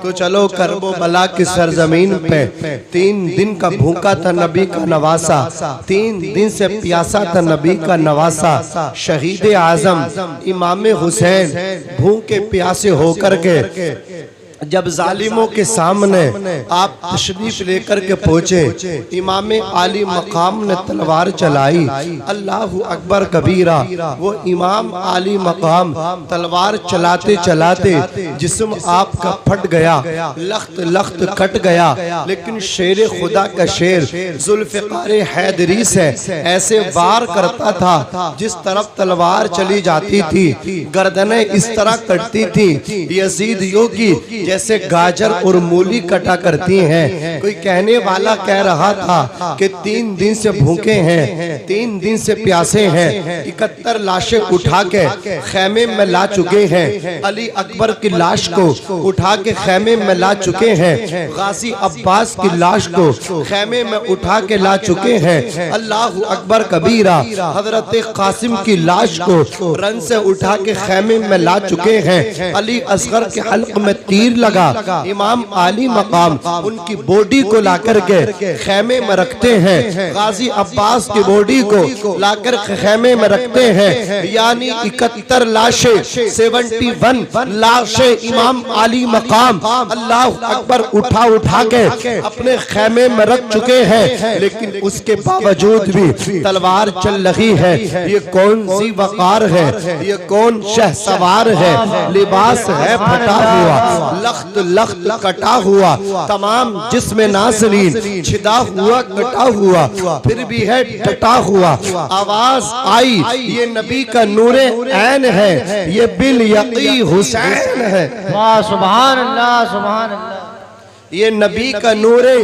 तो चलो करबो बला की सरजमीन पे 3 दिन का भूखा था नबी का नवासा, 3 दिन से प्यासा था नबी का नवासा। शहीद आजम इमाम हुसैन भूखे प्यासे होकर के जब जालिमों के सामने आप तशरीफ लेकर के पहुंचे, इमाम आली मकाम ने तलवार चलाई। अल्लाहु अकबर कबीरा। वो इमाम आली मकाम तलवार चलाते चलाते जिस्म आपका फट गया, लख्त लख्त कट गया, लेकिन शेर खुदा का शेर जुल्फ़िकार हैदरी से ऐसे वार करता था जिस तरफ तलवार चली जाती थी गर्दनें इस तरह कटती थी यजीद योगी जैसे गाजर और मूली कटा करती हैं। कोई कहने वाला कह रहा था कि 3 दिन से भूखे हैं, 3 दिन से प्यासे हैं, 71 लाशें उठा के खैमे में ला चुके हैं, अली अकबर की लाश को उठा के खैमे में ला चुके हैं, गाजी अब्बास की लाश को खैमे में उठा के ला चुके हैं, अल्लाहु अकबर कबीरा हजरत कासिम की लाश को रन से उठा के खैमे में ला चुके हैं, अली असगर के हल्क में तीर लगा, इमाम आली मकाम उनकी बॉडी को लाकर के खैमे में रखते हैं, गाजी अब्बास की बॉडी को लाकर खैमे में रखते हैं, यानी 71 लाशें 71 लाशें इमाम आली मकाम अल्लाह अकबर उठा उठा के अपने खैमे में रख चुके हैं। लेकिन उसके बावजूद भी तलवार चल रही है। ये कौन सी वकार है, ये कौन शहसवार है, लिबास है फटा हुआ, लख्त लख्त कटा हुआ, तमाम जिस्म नाज़रीन छिदा हुआ कटा हुआ, फिर भी है टटा हुआ। आवाज आई ये नबी का नूरे ऐन है, ये बिल यकी हुसैन है। वाह सुभान अल्लाह सुभान अल्लाह। ये नबी का नूरे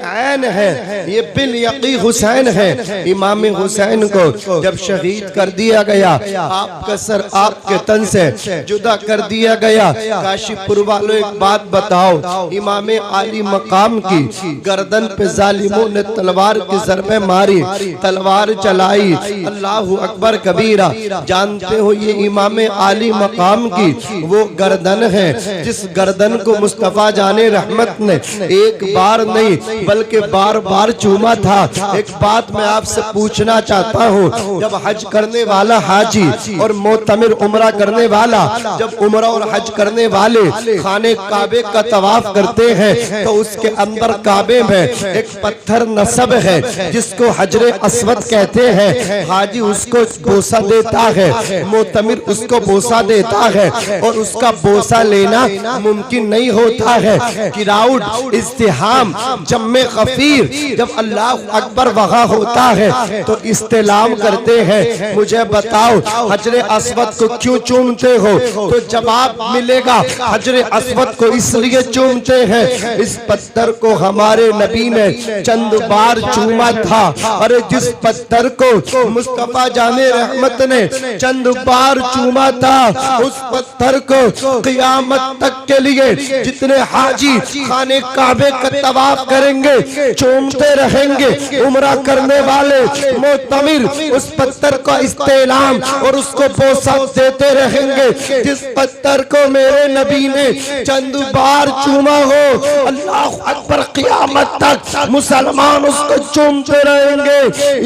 ऐन है, ये बिल यकी हुसैन है। इमाम हुसैन को जब शहीद कर दिया गया, आपका सर आपके तन से जुदा कर दिया गया। काशीपुर वालों एक बात बताओ, इमाम आली मकाम की गर्दन पे जालिमों ने तलवार की ज़रबे मारी, तलवार चलाई। अल्लाहु अकबर कबीरा। जानते हो ये इमाम आली मकाम की वो गर्दन है जिस गर्दन को मुस्तफ़ा जाने रहमत ने एक बार नहीं बल्कि बार बार चूमा था। एक बात मैं आपसे पूछना चाहता हूँ, जब हज करने वाला हाजी और मोतमिर उम्रा करने वाला जब उम्रा और हज करने वाले खाने काबे का तवाफ करते हैं तो उसके अंदर काबे में एक पत्थर नस्ब है जिसको हजरे अस्वद कहते हैं। हाजी उसको बोसा देता है, मोतमिर उसको बोसा देता है और उसका बोसा लेना मुमकिन नहीं होता है। किराउड इस्तिहाम जम्मे गफीर जब अल्लाह अकबर वहाँ होता है तो इस्तेलाम करते हैं। मुझे बताओ हजरे अस्वद को क्यों चूमते हो? तो जवाब मिलेगा हजरे अस्वद को इसलिए चूमते हैं, इस पत्थर को हमारे नबी ने चंद बार चूमा था। अरे जिस पत्थर को मुस्तफा जाने रहमत ने चंद बार चूमा था, उस पत्थर को क़यामत तक के लिए जितने हाजी खाने काबे का तवाफ करेंगे चूमते रहेंगे। उम्रा करने वाले मोतमिर उस पत्थर का इस्तेलाम और उसको बोसा देते रहेंगे। जिस पत्थर को मेरे नबी ने चंद बार चूमा हो, अल्लाह अकबर क़यामत तक मुसलमान उसको चूमते रहेंगे।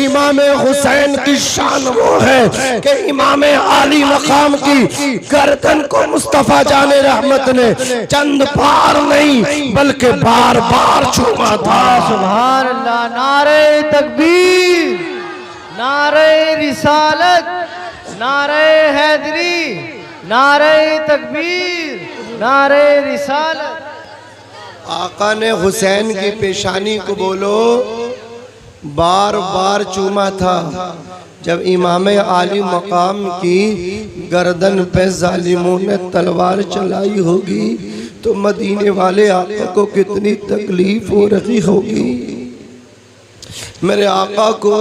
इमाम हुसैन की शान वो है कि इमाम आली मकाम की गर्दन को मुस्तफा जाने रहमत ने चंद बार नहीं बल्कि बार बार चूमा था। सुभान अल्लाह। नारे तकबीर, नारे रिसालत, नारे हैदरी, नारे तकबीर, नारे रिसालत। आका ने हुसैन की पेशानी को बोलो बार बार चूमा था। जब इमाम आली मकाम की गर्दन पे जालिमों ने तलवार चलाई होगी तो मदीने वाले आका को कितनी तकलीफ हो रही होगी। मेरे आका को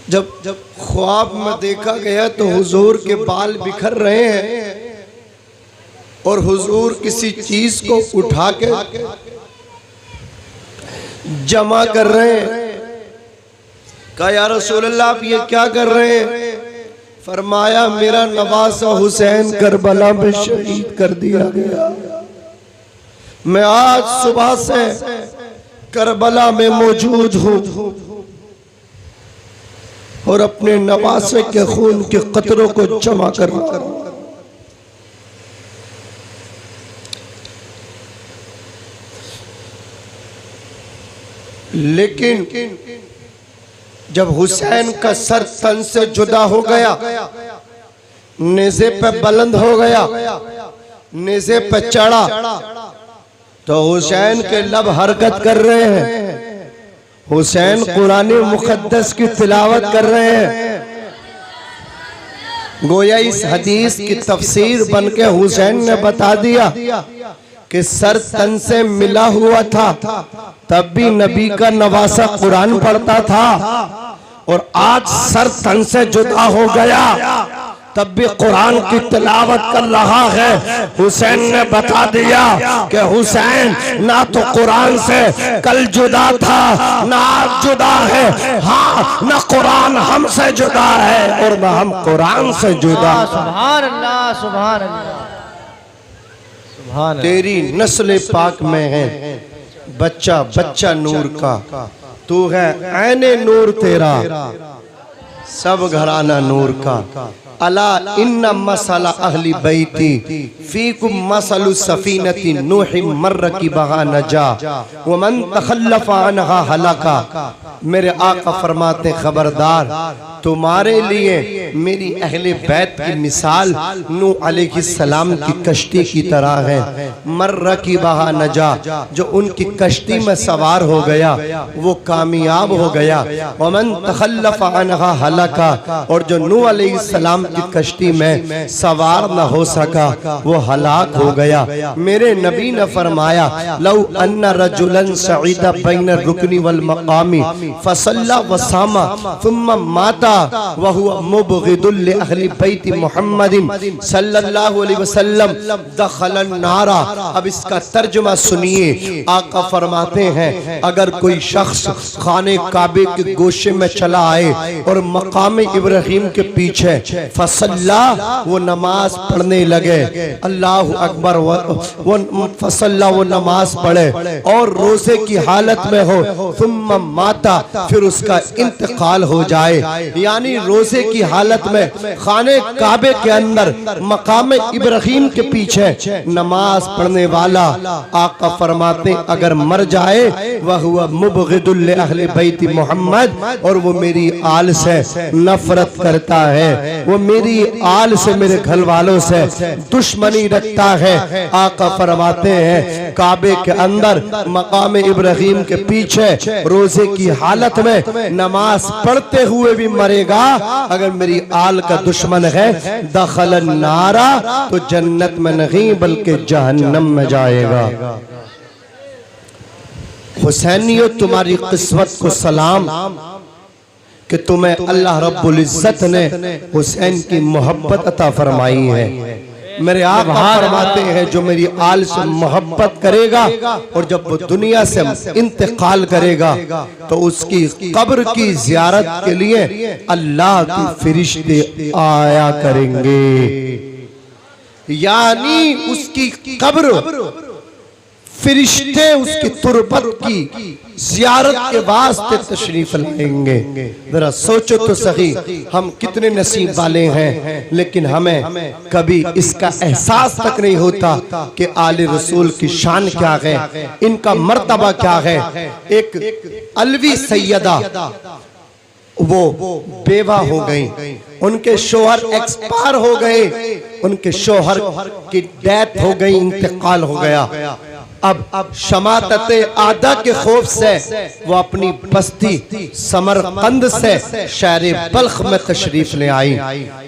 जब ख्वाब में देखा गया तो हुजूर के बाल बिखर रहे हैं और हुजूर किसी चीज को उठा के जमा कर रहे हैं। कहा या रसूल अल्लाह आप ये क्या कर रहे हैं? फरमाया मेरा नवासा हुसैन करबला में शहीद कर दिया गया। मैं आज सुबह से करबला में मौजूद हूँ और अपने नवासे के खून के कतरों को जमा कर रहा हूं। लेकिन जब हुसैन का सर तन से जुदा हो गया, नेज़े पे बुलंद हो गया, नेज़े पे चढ़ा, तो हुसैन के लब हरकत कर रहे हैं। हुसैन कुरान मुक़द्दस की तिलावत कर रहे हैं। गोया इस हदीस की तफसीर बनके हुसैन ने बता दिया कि सर तन से मिला हुआ था, तब भी नबी का नवासा कुरान पढ़ता था, और आज सर तन से जुदा हो गया तब भी कुरान की तिलावत कर रहा है। हुसैन ने बता दिया कि हुसैन ना तो कुरान से कल जुदा था, ना आज जुदा है, हाँ ना कुरान हमसे जुदा है और ना हम कुरान से जुदा। सुभान अल्लाह, सुभान अल्लाह, सुभान अल्लाह। तेरी नस्ल पाक में है बच्चा बच्चा नूर का, तू है ऐने नूर तेरा, सब घराना नूर का। अला इन्ना मसला अहली बैती फीकुम मसलु सफीनती नूहि मर्र की बहा नजा व मन तखल्लफा अनहा हलाका। मेरे आका फरमाते खबरदार, तुम्हारे लिए मेरी अहले बैत की मिसाल नूह अलैहिस्सलाम की कश्ती की तरह है। मर्र की बहा नजा, जो उनकी कश्ती में सवार हो गया वो कामयाब हो गया। व मन तखल्लफा अनहा हलाका, और जो नूह अलैहिस्सलाम की कश्ती में सवार न हो सका वो हलाक हो गया। मेरे नबी ने फरमाया लौ अन्ना रजुलन सईदा बैन रुकनी वल मकामी फसल्ला वसामा थुम्मा माता वहुवा मुबग़िदुल लि अहली बैत मुहम्मदिन सल्लल्लाहु अलैहि वसल्लम दखलन नारा। अब इसका तर्जुमा सुनिए। आका फरमाते हैं अगर कोई शख्स खाने काबे के गोशे में चला आए और मकाम इब्राहिम के पीछे फसल्ला, वो नमाज पढ़ने लगे, अल्लाह अकबर, वो फसल्ला, वो नमाज पढ़े और रोजे की हालत में हो, सुम्मा माता, फिर उसका इंतकाल हो जाए, यानी रोजे की हालत में खाने काबे के अंदर मकाम इब्राहिम के पीछे नमाज पढ़ने वाला, आका फरमाते अगर मर जाए वह हुआ मुबग़िदुल लि अहले बैत मोहम्मद, और वो मेरी आल से नफरत करता है, वो मेरी आल से, मेरे घर वालों से दुश्मनी रखता है। आका फरमाते हैं काबे के अंदर मकाम इब्राहिम के पीछे रोजे की हालत में नमाज पढ़ते हुए भी मरेगा, अगर मेरी आल का दुश्मन है, दखलन नारा, तो जन्नत में नहीं बल्कि जहन्नम में जाएगा। हुसैनियों, तुम्हारी किस्मत को सलाम कि तुम्हें अल्लाह रब्बुल इज्जत ने हुसैन की मोहब्बत अता फरमाई है। मेरे आका फरमाते हैं जो मेरी आल से मोहब्बत करेगा और जब वो दुनिया से इंतकाल करेगा तो उसकी कब्र की जियारत के लिए अल्लाह के फरिश्ते आया करेंगे, यानी उसकी कब्र फरिश्ते उसकी तुरबत की जियारत के वास्ते तशरीफ लाएंगे। जरा सोचो तो सही, हम कितने नसीब वाले हैं, लेकिन हमें कभी इसका एहसास तक नहीं होता कि आले रसूल की शान क्या है, इनका मर्तबा क्या है। एक अलवी सैयदा, वो बेवा हो गई, उनके शोहर एक्सपायर हो गए, उनके शोहर की डेथ हो गई, इंतकाल हो गया। अब शमातते आदा के खौफ से वो अपनी बस्ती समरकंद से शहर बल्ख में तशरीफ ले आई।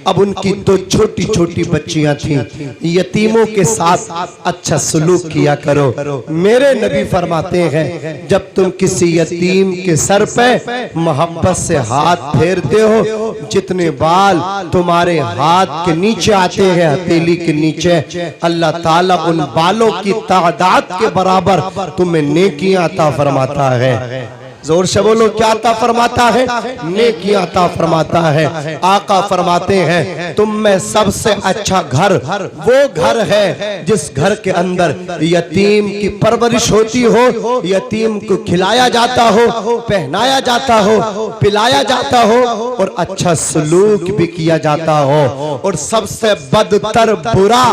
अब उनकी दो छोटी छोटी बच्चियां थीं, यतीमों के साथ अच्छा सलूक किया करो। मेरे नबी फरमाते हैं जब तुम किसी यतीम के सर पे मोहब्बत से हाथ फेरते हो, जितने बाल तुम्हारे हाथ के नीचे आते हैं, हथेली के नीचे, अल्लाह ताला उन बालों की तादाद के बराबर तुम्हें नेकियां अता फरमाता है। जोर से बोलो, क्या अता फरमाता है? नेकियां अता फरमाता है। आका फरमाते हैं तुम में सबसे अच्छा घर वो घर है जिस घर के अंदर यतीम की परवरिश होती हो, यतीम को खिलाया जाता हो, पहनाया जाता हो, पिलाया जाता हो और अच्छा सलूक भी किया जाता हो। और सबसे बदतर बुरा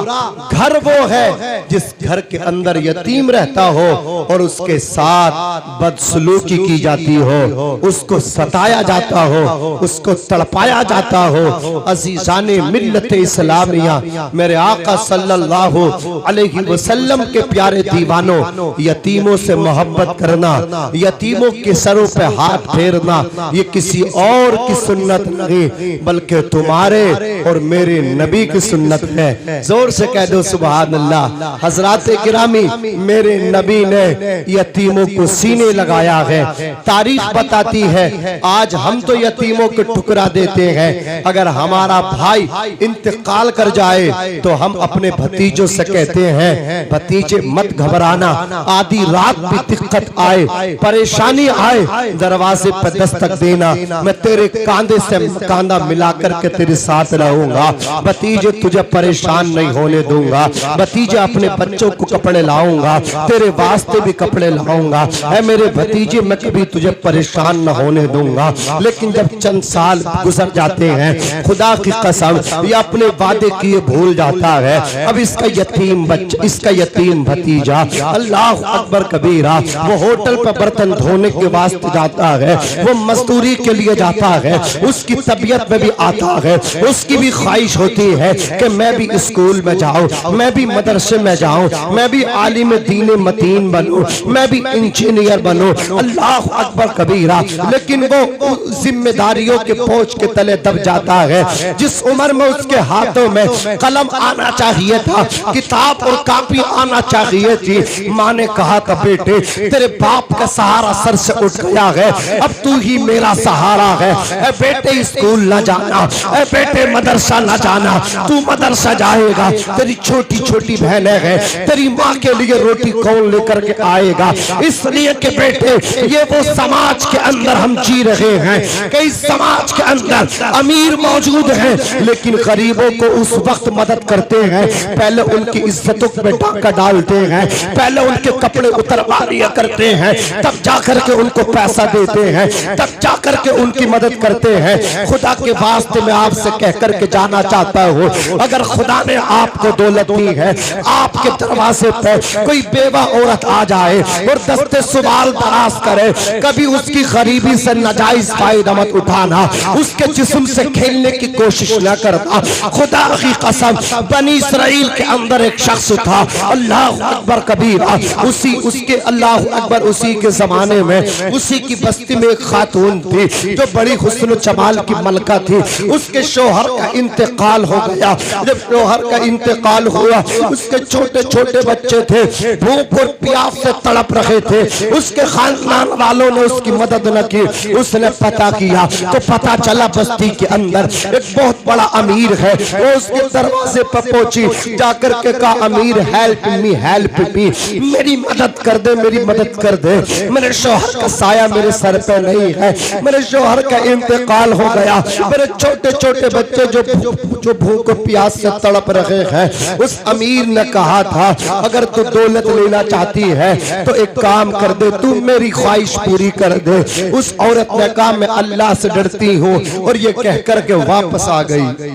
घर वो है जिस घर के अंदर यतीम रहता हो और उसके साथ बदसलूकी की जाती हो, उसको सताया जाता हो, उसको तड़पाया जाता हो। अजीजाने मिल्लत इस्लामिया, मेरे आका सल्लल्लाहु अलैहि वसल्लम के प्यारे दीवानों, यतीमों से मोहब्बत करना, यतीमों के सरों पे हाथ फेरना, ये किसी और की सुन्नत नहीं बल्कि तुम्हारे और मेरे नबी की सुन्नत है। जोर से कह दो सुभान अल्लाह। हजरात गिरामी, मेरे नबी ने यतीमों को सीने लगाया है। तारीख बताती है आज हम तो यतीमों को ठुकरा देते हैं, अगर हमारा भाई इंतकाल कर जाए तो हम अपने भतीजों से कहते हैं भतीजे मत घबराना, आधी रात भी दिक्कत आए, परेशानी आए, दरवाजे पर दस्तक देना, मैं तेरे कांधे से कांधा मिलाकर के तेरे साथ रहूंगा। भतीजे तुझे परेशान नहीं होने दूंगा, भतीजे अपने बच्चों को कपड़े लाऊंगा, तेरे वास्ते भी कपड़े लाऊंगा, है मेरे भतीजे मैं कभी तुझे परेशान न होने दूंगा। लेकिन जब चंद साल गुजर जाते हैं, खुदा की कसम ये अपने वादे किए भूल जाता है। अब इसका यतीम बच्चा, इसका यतीम भतीजा, अल्लाह अकबर कबीरा, वो होटल पर बर्तन धोने के वास्ते जाता है, वो मजदूरी के लिए जाता है, उसकी तबीयत में भी आता है, उसकी भी ख्वाहिश होती है कि मैं भी स्कूल में जाऊं, मैं भी मदरसे में जाऊं, मैं भी आलिम दीन मतीन बनूं, मैं भी इंजीनियर बनूं। अल्लाह अकबर कबीरा। लेकिन वो जिम्मेदारियों के बोझ के तले दब जाता है। जिस उम्र में उसके हाथों में कलम आना चाहिए था, किताब और कापी आना चाहिए थी, माँ ने कहा था बेटे तेरे बाप का सहारा सर से उठ गया है, अब तू ही मेरा सहारा है। ए बेटे स्कूल न जाना, ए बेटे मदरसा न जाना, तू मदरसा जाएगा, तेरी छोटी छोटी बहनें हैं, तेरी माँ के लिए रोटी कौन लेकर के आएगा। इसलिए कि बेटे ये वो समाज के अंदर हम जी रहे हैं कि इस समाज के अंदर अमीर मौजूद हैं लेकिन गरीबों को उस वक्त मदद करते हैं, पहले उनकी इज्जतों पे डाका डालते हैं, पहले उनके कपड़े उतरवा लिया करते हैं, तब जाकर के उनको पैसा देते हैं, तब जाकर के उनकी मदद करते हैं। खुदा के वास्ते में आपसे कह करके जाना चाहता हूँ, अगर खुदा ने आपको दौलत दी है, आपके दरवाजे पर कोई बेवा औरत आ जाए और दस्ते सवाल दराज करे, कभी उसकी गरीबी से नाजायज फायदा मत उठाना, उसके जिस्म से खेलने की कोशिश न करना। खुदा की कसम, बनी इसराइल के अंदर एक शख्स था, अल्लाह अकबर कबीरा, उसी उसके अल्लाह अकबर उसी के जमाने में उसी की बस्ती में एक खातून थी जो बड़ी हुस्न जमाल की मलका थी। उसके शोहर का इंतकाल हो गया। जब शोहर का इंतकाल हुआ, उसके छोटे छोटे बच्चे थे, भूख और प्यास से तड़प रहे थे, उसके खानदान वालों ने उसकी मदद न की। उसने पता किया तो पता चला बस्ती के अंदर एक बहुत बड़ा अमीर है। वो उसके दरवाजे पर पहुंची, जाकर के कहा अमीर हेल्प मी, मेरी मदद कर दे, मेरी मदद कर दे, मेरे शोहर का साया मेरे सर पे नहीं है, मेरे शोहर का इंतकाल हो गया, मेरे छोटे छोटे बच्चे जो भूख और प्यास से तड़प रहे हैं। उस अमीर ने कहा था अगर तू दौलत लेना चाहती है तो एक काम कर दे, तू मेरी ख्वाहिश पूरी कर दे। उस औरत ने कहा मैं अल्लाह से डरती हूँ, और ये कहकर के वापस आ गई।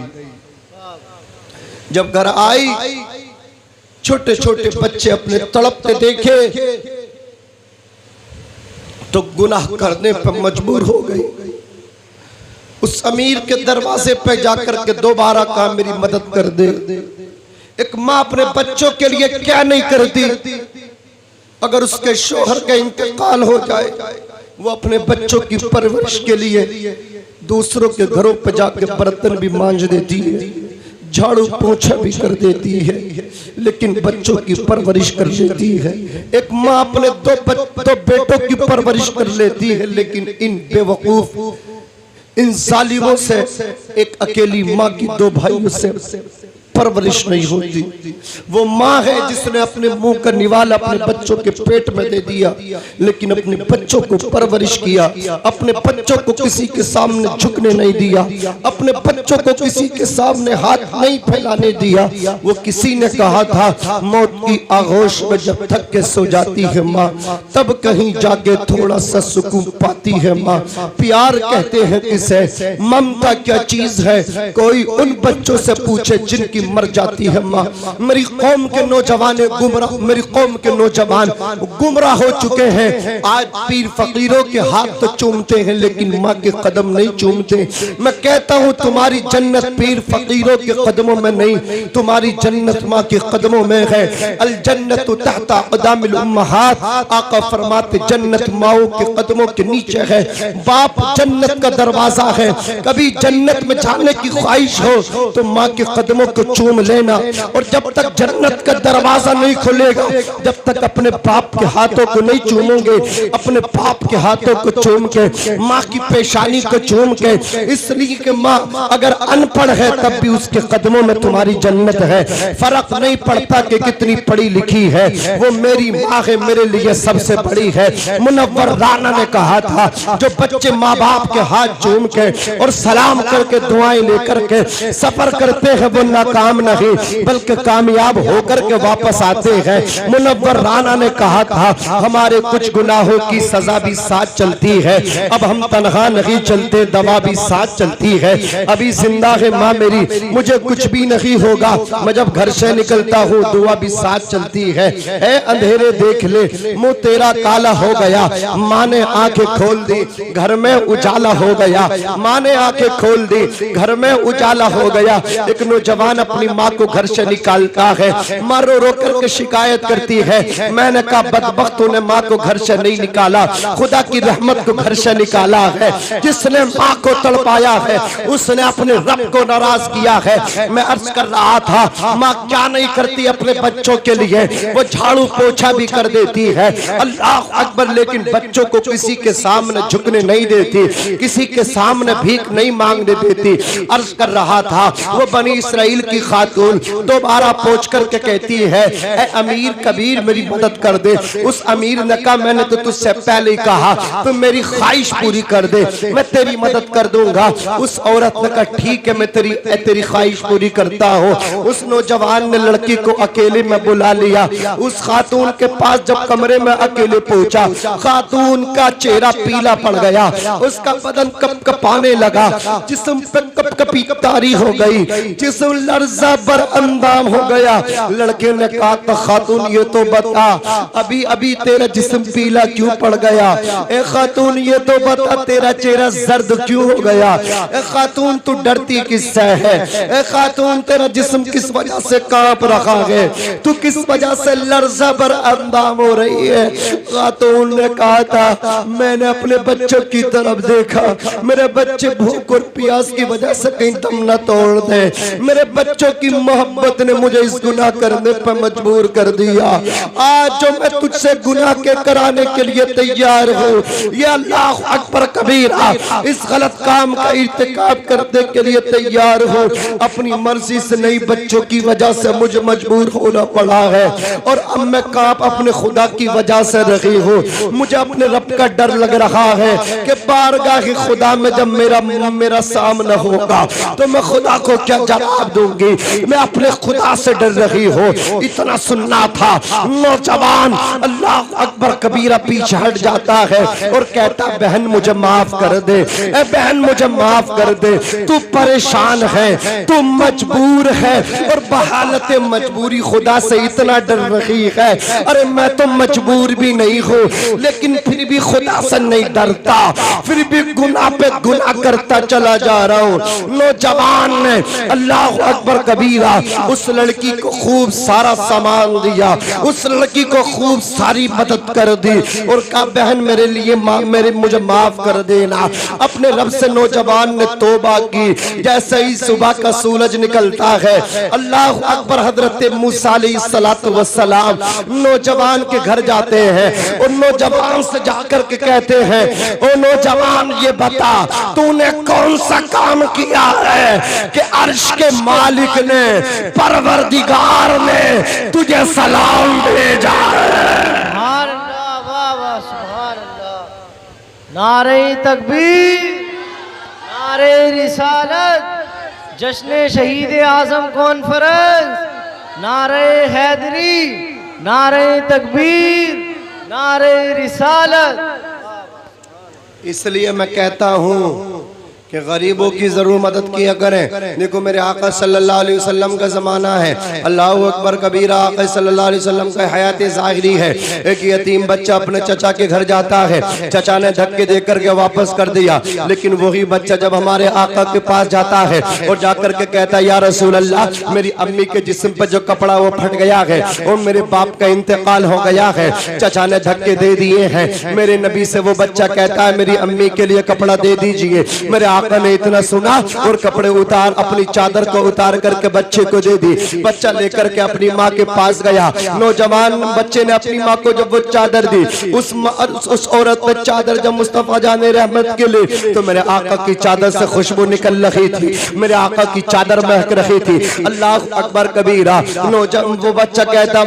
जब घर आई, छोटे छोटे बच्चे अपने तड़पते देखे तो गुनाह करने पर मजबूर हो गई। उस अमीर के दरवाजे पे जाकर के दोबारा कहा मेरी मदद कर दे। एक माँ अपने बच्चों के लिए क्या नहीं करती। अगर उसके शोहर का इंतकाल हो जाए, वो अपने बच्चों की परवरिश के लिए दूसरों के घरों पर जाकर बर्तन भी मांज देती है, झाड़ू पोछा भी कर देती है, लेकिन बच्चों की परवरिश कर लेती है। एक माँ अपने दो बेटों की परवरिश कर लेती है, लेकिन इन बेवकूफ, इन जालिमों से, एक अकेली माँ की दो भाइयों से परवरिश नहीं होती। वो माँ है जिसने अपने मुंह का निवाला अपने बच्चों के पेट में दे दिया, लेकिन अपने बच्चों को परवरिश किया, अपने बच्चों को किसी के सामने झुकने नहीं दिया, अपने बच्चों को किसी के सामने हाथ नहीं फैलाने दिया। वो किसी ने कहा था मौत की आगोश में जब थक के सो जाती है माँ, तब कहीं जाके थोड़ा सा सुकून पाती है माँ। प्यार कहते हैं किसे, ममता क्या चीज है, कोई उन बच्चों से पूछे जिनकी मर जाती है माँ। मेरी कौम के नौजवान गुमराह, मेरी कौम के नौजवान गुमराह हो चुके हैं। आज पीर फकीरों के हाथ तो चूमते हैं लेकिन माँ के कदम नहीं चूमते। मैं कहता हूँ तुम्हारी जन्नत पीर फकीरों के कदमों में नहीं, तुम्हारी जन्नत माँ के कदमों में है। अल जन्नत तहता क़दामिल उम्महात, आका फरमाते जन्नत माओं के कदमों के नीचे है। बाप जन्नत का दरवाजा है, कभी जन्नत में जाने की ख्वाहिश हो तो माँ के कदमों को चूम लेना। और जब तक जन्नत का दरवाजा नहीं खुलेगा, जब तक अपने बाप के हाथों को नहीं चूमोगे, अपने बाप के हाथों को चूम के, माँ की पेशानी को चूम के, इसलिए कि माँ अगर अनपढ़ है तब भी उसके कदमों में तुम्हारी जन्नत है। फर्क नहीं पड़ता कि कितनी पढ़ी लिखी है, वो मेरी माँ है, मेरे लिए सबसे बड़ी है। मुनव्वर राना ने कहा था जो बच्चे माँ बाप के हाथ चूम के और सलाम करके दुआएं लेकर के सफर करते हैं वो नाकाम नहीं बल्कि कामयाब होकर के वापस आते हैं। मुनव्वर राना ने कहा था हमारे कुछ गुनाहों की सजा भी साथ चलती है, अब हम तनहा नहीं चलते, दवा भी साथ चलती है। अभी जिंदा है माँ मेरी, मुझे कुछ भी नहीं होगा, मैं जब घर से निकलता हूँ दुआ भी साथ चलती है। अंधेरे देख ले मुंह तेरा काला हो गया, माँ ने आंखें खोल दी, घर में उजाला हो गया। माँ ने आंखें खोल दी, घर में उजाला हो गया। एक नौजवान अपनी माँ को घर से निकालता है, माँ रो रो करके शिकायत करती है। मैंने कहा बदबख्तों ने माँ को घर से नहीं निकाला, खुदा की रहमत को घर से निकाला है। जिसने माँ को तड़पाया है उसने अपने रब को नाराज किया है। मैं अर्ज कर रहा था माँ क्या नहीं करती अपने बच्चों के लिए, वो झाड़ू पोछा भी कर देती है, अल्लाह अकबर, लेकिन बच्चों को किसी के सामने झुकने नहीं देती, किसी के सामने भीख नहीं मांगने देती। अर्ज कर रहा था वो बनी इसराइल की खातून दोबारा पोछ करके कहती है ए अमीर कबीर मेरी मदद कर दे। उस अमीर ने कहा मैंने तो तुझसे पहले ही कहा तुम मेरी ख्वाहिश पूरी कर दे, मैं तेरी मदद कर दूंगा। उस औरत ने कहा ठीक है मैं तेरी ख्वाहिश पूरी करता हूँ। उस नौजवान ने लड़की को अकेले में बुला लिया। उस खातून के पास जब कमरे में अकेले पहुंचा, खातून का चेहरा पीला पड़ गया, उसका बदन कपकपाने लगा, जिस्म पे कपकपी तारी हो गई, जिस्म लर्जा बर अंदाम हो गया। लड़के ने कहा तो खातून ये तो बता अभी अभी तेरा जिस्म पीला क्यों पड़ गया, ए खातून ये तो बता तेरा चेहरा जर्द क्यों हो गया, ए खातून तू डरती किससे है, ए खातून तेरा जिस्म किस वजह से कांप रहा है, तू किस वजह से लर्जा बर अंदाम हो रही है। खातून ने कहा था मैंने अपने बच्चों की तरफ देखा, मेरे बच्चे भूख और प्यास की वजह से कहीं दम न तोड़ दे, मेरे बच्चों की मोहब्बत ने मुझे इस गुनाह करने पर मजबूर कर दिया। आज जो मैं तुझसे गुनाह के कराने के लिए तैयार हूँ, ये अल्लाह अकबर कबीरा, इस गलत काम का इर्तिकाब करने के लिए तैयार हूँ। अपनी मर्जी से नहीं बच्चों की वजह से मुझे मजबूर होना पड़ा है, और अब मैं कांप अपने खुदा की वजह से रही हूँ। मुझे अपने रब का डर लग रहा है कि बारगाह खुदा में जब मेरा सामना होगा तो मैं खुदा को क्या जवाब दूंगी। मैं अपने खुदा से डर रही हूँ। इतना सुनना था। नौजवान अल्लाह अकबर कबीरा पीछे हट जाता है और कहता बहन मुझे माफ कर दे, ए बहन मुझे माफ कर दे, तू परेशान है, तू मजबूर है, और बहालत मजबूरी खुदा से इतना डर रही है। अरे मैं तो मजबूर भी नहीं हूँ लेकिन फिर भी खुदा से नहीं डरता, फिर भी गुनाह पे गुनाह करता चला जा रहा हूँ। नौजवान ने अल्लाह अकबर कबीरा उस लड़की को खूब सारा सामान दिया, उस लड़की को खूब सारी मदद कर दी और कहा बहन मेरे लिए मुझे माफ कर देना। अपने रब से नौजवान ने तौबा की। जैसे ही सुबह का सूरज निकलता है, अल्लाह अकबर, हजरत मूसा अलैहिस्सलातु वस्सलाम नौजवान के घर जाते हैं और नौजवान से जाकर के कहते हैं ओ नौजवान ये बता तूने कौन सा काम किया है कि अर्श के मालिक मालिक ने, परवरदिगार ने तुझे सलाम भेजा है। सुभान अल्लाह, वाह वाह, सुभान अल्लाह। नारे तकबीर, नारे रिसालत, जश्न शहीद आजम कॉन्फ्रेंस, नारे हैदरी, नारे तकबीर, नारे रिसालत। इसलिए मैं कहता हूँ कि गरीबों की जरूर मदद किया करें। देखो मेरे आका सल्लल्लाहु अलैहि वसल्लम का ज़माना है, अल्लाहु अकबर कबीरा। आका सल्लल्लाहु अलैहि वसल्लम का हयात ज़ाहिरी है। एक यतीम बच्चा अपने चचा के घर जाता है, चचा ने धक्के दे करके वापस कर दिया, लेकिन वही बच्चा जब हमारे आका के पास जाता है और जाकर के कहता है, या रसूल अल्लाह, मेरी अम्मी के जिस्म पर जो कपड़ा वो फट गया है और मेरे बाप का इंतकाल हो गया है, चचा ने धक्के दे दिए हैं। मेरे नबी से वो बच्चा कहता है, मेरी अम्मी के लिए कपड़ा दे दीजिए। मेरे आका ने इतना सुना और कपड़े उतार, अपनी चादर को उतार करके बच्चे को दे दी। बच्चा लेकर के अपनी माँ के पास गया। नौजवान बच्चे ने अपनी माँ को जब वो चादर दी, उस औरत पे चादर जब मुस्तफा जाने रहमत के लिए, तो मेरे आका की चादर से खुशबू निकल रही थी, मेरे आका की चादर महक रही थी। अल्लाह अकबर कबीरा। नौजवान वो बच्चा कहता,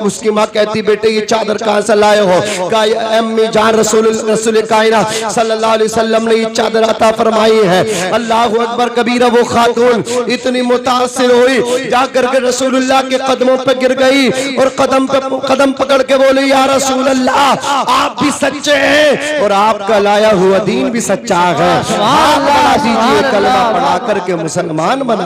उसकी माँ कहती, बेटे ये चादर कहाँ से लाए हो? कहा, अम्मी जान, रसूल कायनात सल्लल्लाहु अलैहि वसल्लम ने ये चादर अता फरमाई है। अल्लाह अकबर कबीरा। वो खातून इतनी मुतासिर हुई, जाकर के रसूलुल्लाह के कदमों पे गिर गई और कदम पकड़ के बोली, या रसूल अल्लाह, आप भी सच्चे हैं और आपका लाया हुआ दीन भी सच्चा है। दीजिए, कलमा पढ़ा करके मुसलमान बना।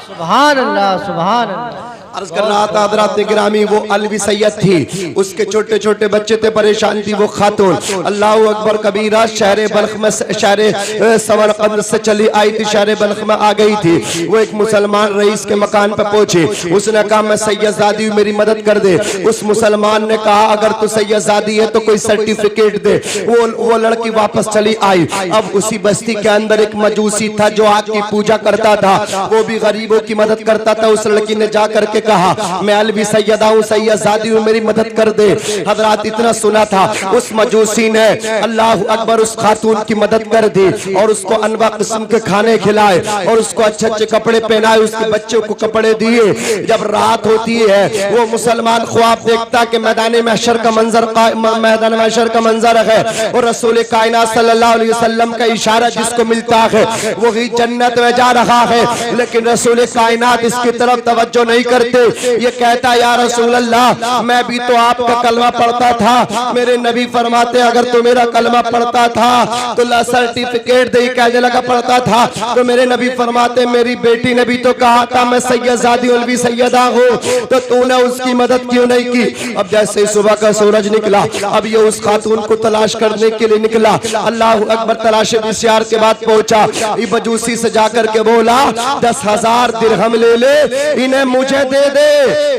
सुभान अल्लाह, सुभान अल्लाह। अर्ज कर रहा था हज़रात गिरामी, वो अलवी सैयद थी, उसके छोटे छोटे बच्चे थे, परेशान थी वो खातून। अल्लाह अकबर कबीरा। शहर बल्ख में, शहर समरकंद से चली आई थी, शहर बल्ख में आ गई थी। वो एक मुसलमान रईस के मकान पर पहुंची। उसने कहा, मैं सैयदजादी हूँ, मेरी मदद कर दे। उस मुसलमान ने कहा, अगर तू सैयदजादी है तो कोई सर्टिफिकेट दे। वो लड़की वापस चली आई। अब उसी बस्ती के अंदर एक मजूसी था जो आग की पूजा करता था, वो भी गरीबों की मदद करता था। उस लड़की ने जाकर के कहा, मैं अलवी सैयदा हूँ, सैयदजादी हूँ, मेरी मदद कर दे। हजरात इतना सुना था, उस मजूसी ने अल्लाह अकबर उस खातून की मदद कर दी और उसको अनवा किस्म के खाने खिलाए और उसको अच्छे अच्छे कपड़े पहनाए, उसके बच्चों को कपड़े दिए। जब रात होती है, वो मुसलमान ख्वाब देखता कि मैदान महशर का मंजर, मैदान महशर का मंजर है और रसूल कायनात सल्लल्लाहु अलैहि वसल्लम का इशारा जिसको मिलता है वही जन्नत में जा रहा है। लेकिन रसूल कायनात इसकी तरफ तवज्जो नहीं करते। ये कहता, या रसूल अल्लाह, मैं भी तो आपका कलमा पढ़ता था। मेरे नबी फरमाते, अगर तू मेरा कलमा पढ़ता था तो सर्टिफिकेट दे। कहने लगा, पढ़ता था तो मेरे नबी फरमाते, मेरी बेटी ने भी तो कहा था मैं सैयदजादी अलवी सैयदा हूँ, तो तूने उसकी मदद क्यों नहीं की? अब जैसे सुबह का सूरज निकला, अब ये उस खातून को तलाश करने के लिए निकला। अल्लाह अकबर। तलाश बिस्यार के बाद पहुंचा, मजूसी से जाकर के बोला, 10,000 दिरहम ले ले, इन्हें मुझे दे दे।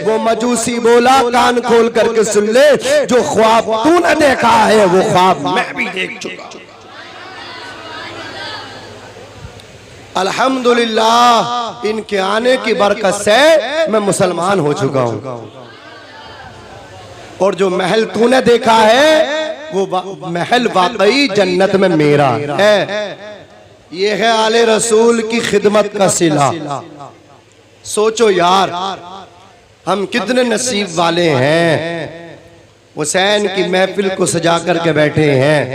वो मजूसी बोला, कान खोल करके सुन ले, जो ख्वाब तूने देखा है वो ख्वाब मैं भी देख चुका। अल्हम्दुलिल्लाह, इनके आने की बरकत से मैं मुसलमान हो चुका हूं और जो महल तूने देखा है वो महल वाकई जन्नत में मेरा है। ये है आले रसूल की खिदमत का सिला। सोचो यार, हम कितने नसीब वाले हैं, हुसैन की महफिल को सजा करके बैठे हैं।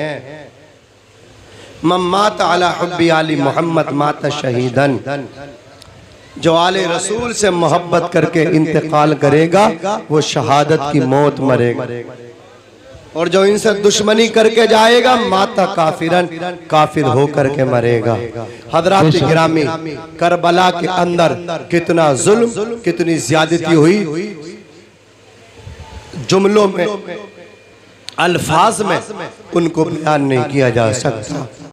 मम्मात अला हुब्बी आली मोहम्मद माता शहीदन। जो आले रसूल से मोहब्बत करके इंतकाल करेगा वो शहादत की मौत मरेगा, और जो इनसे दुश्मनी करके जाएगा माता काफिरन, काफिर होकर के मरेगा। हजरात गिरामी, करबला के अंदर कितना जुल्म, कितनी ज्यादती हुई, जुमलों में, अल्फाज में उनको बयान नहीं किया जा सकता।